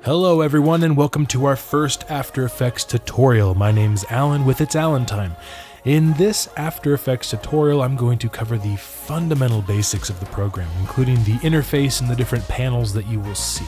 Hello everyone and welcome to our first After Effects tutorial. My name's Alan with It's Alan Time. In this After Effects tutorial, I'm going to cover the fundamental basics of the program, including the interface and the different panels that you will see.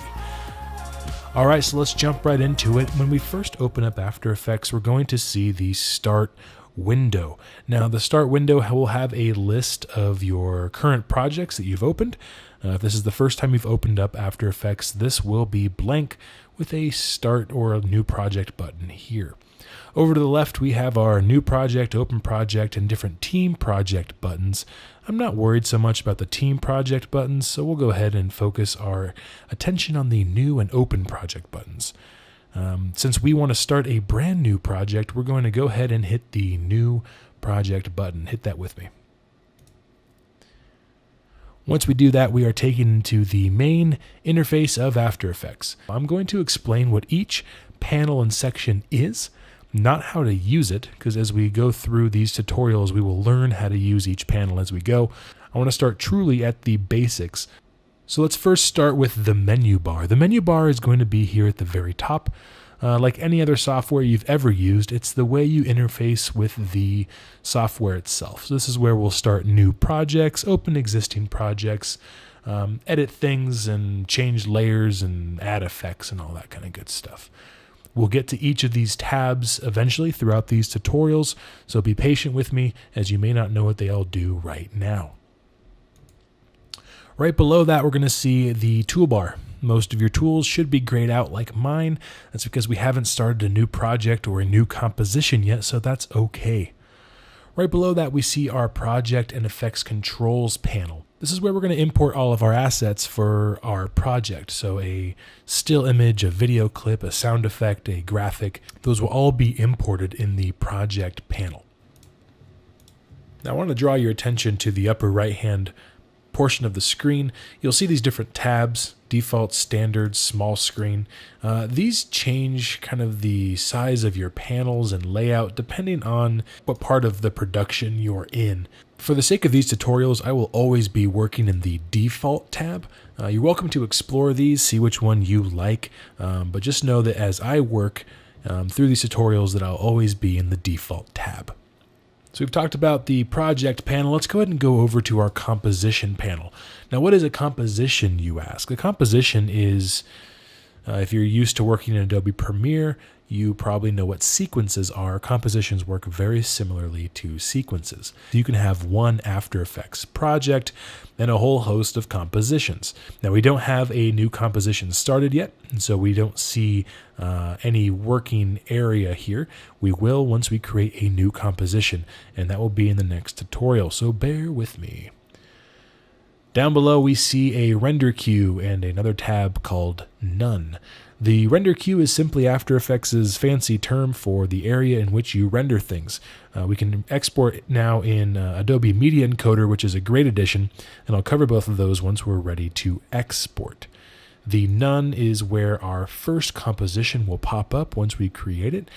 Alright, so let's jump right into it. When we first open up After Effects, we're going to see the Start window. Now, the Start window will have a list of your current projects that you've opened. If this is the first time you've opened up After Effects, this will be blank with a Start or a New Project button here. Over to the left, we have our New Project, Open Project, and different Team Project buttons. I'm not worried so much about the Team Project buttons, so we'll go ahead and focus our attention on the New and Open Project buttons. Since we want to start a brand new project, we're going to go ahead and hit the New Project button. Hit that with me. Once we do that, we are taken into the main interface of After Effects. I'm going to explain what each panel and section is, not how to use it, because as we go through these tutorials, we will learn how to use each panel as we go. I want to start truly at the basics. So let's first start with the menu bar. The menu bar is going to be here at the very top. Like any other software you've ever used, it's the way you interface with the software itself. So this is where we'll start new projects, open existing projects, edit things and change layers and add effects and all that kind of good stuff. We'll get to each of these tabs eventually throughout these tutorials, so be patient with me as you may not know what they all do right now. Right below that, we're going to see the toolbar. Most of your tools should be grayed out like mine. That's because we haven't started a new project or a new composition yet, so that's okay. Right below that, we see our Project and Effects Controls panel. This is where we're going to import all of our assets for our project. So a still image, a video clip, a sound effect, a graphic, those will all be imported in the Project panel. Now I want to draw your attention to the upper right-hand portion of the screen. You'll see these different tabs: default, standard, small screen. These change kind of the size of your panels and layout depending on what part of the production you're in. For the sake of these tutorials, I will always be working in the default tab. You're welcome to explore these, see which one you like, but just know that as I work through these tutorials that I'll always be in the default tab. So we've talked about the project panel. Let's go ahead and go over to our composition panel. Now, what is a composition, you ask? A composition is, if you're used to working in Adobe Premiere, you probably know what sequences are. Compositions work very similarly to sequences. You can have one After Effects project and a whole host of compositions. Now, we don't have a new composition started yet, and so we don't see any working area here. We will once we create a new composition, and that will be in the next tutorial, so bear with me. Down below, we see a render queue and another tab called None. The render queue is simply After Effects' fancy term for the area in which you render things. We can export it now in Adobe Media Encoder, which is a great addition, and I'll cover both of those once we're ready to export. The None is where our first composition will pop up once we create it.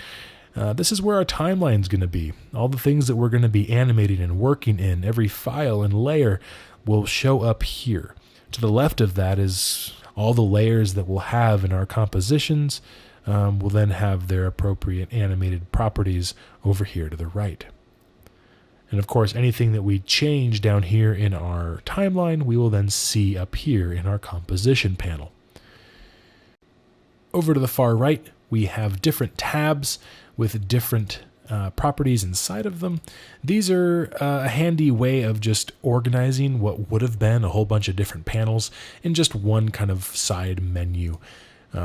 This is where our timeline is going to be. All the things that we're going to be animating and working in, every file and layer will show up here. To the left of that is all the layers that we'll have in our compositions will then have their appropriate animated properties over here to the right. And of course, anything that we change down here in our timeline, we will then see up here in our composition panel. Over to the far right, we have different tabs with different properties inside of them. These are a handy way of just organizing what would have been a whole bunch of different panels in just one kind of side menu.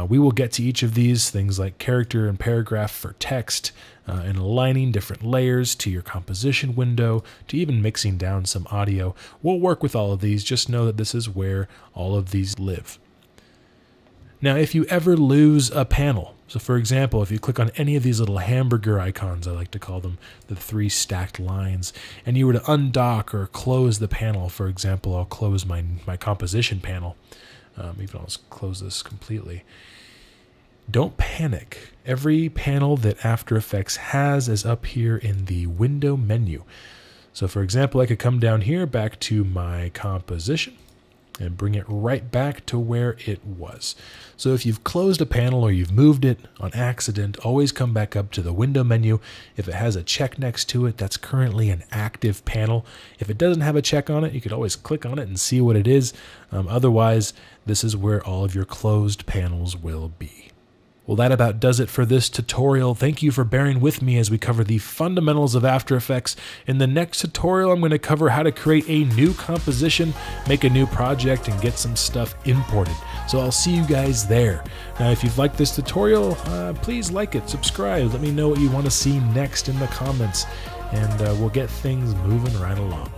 We will get to each of these, things like character and paragraph for text, and aligning different layers to your composition window, to even mixing down some audio. We'll work with all of these, just know that this is where all of these live. Now, if you ever lose a panel, so for example, if you click on any of these little hamburger icons, I like to call them, the three stacked lines, and you were to undock or close the panel, for example, I'll close my composition panel, even I'll just close this completely. Don't panic. Every panel that After Effects has is up here in the window menu. So for example, I could come down here back to my composition, and bring it right back to where it was. So if you've closed a panel or you've moved it on accident, always come back up to the window menu. If it has a check next to it, that's currently an active panel. If it doesn't have a check on it, you could always click on it and see what it is. Otherwise, this is where all of your closed panels will be. Well, that about does it for this tutorial. Thank you for bearing with me as we cover the fundamentals of After Effects. In the next tutorial, I'm going to cover how to create a new composition, make a new project, and get some stuff imported. So I'll see you guys there. Now, if you've liked this tutorial, please like it, subscribe, let me know what you want to see next in the comments, and we'll get things moving right along.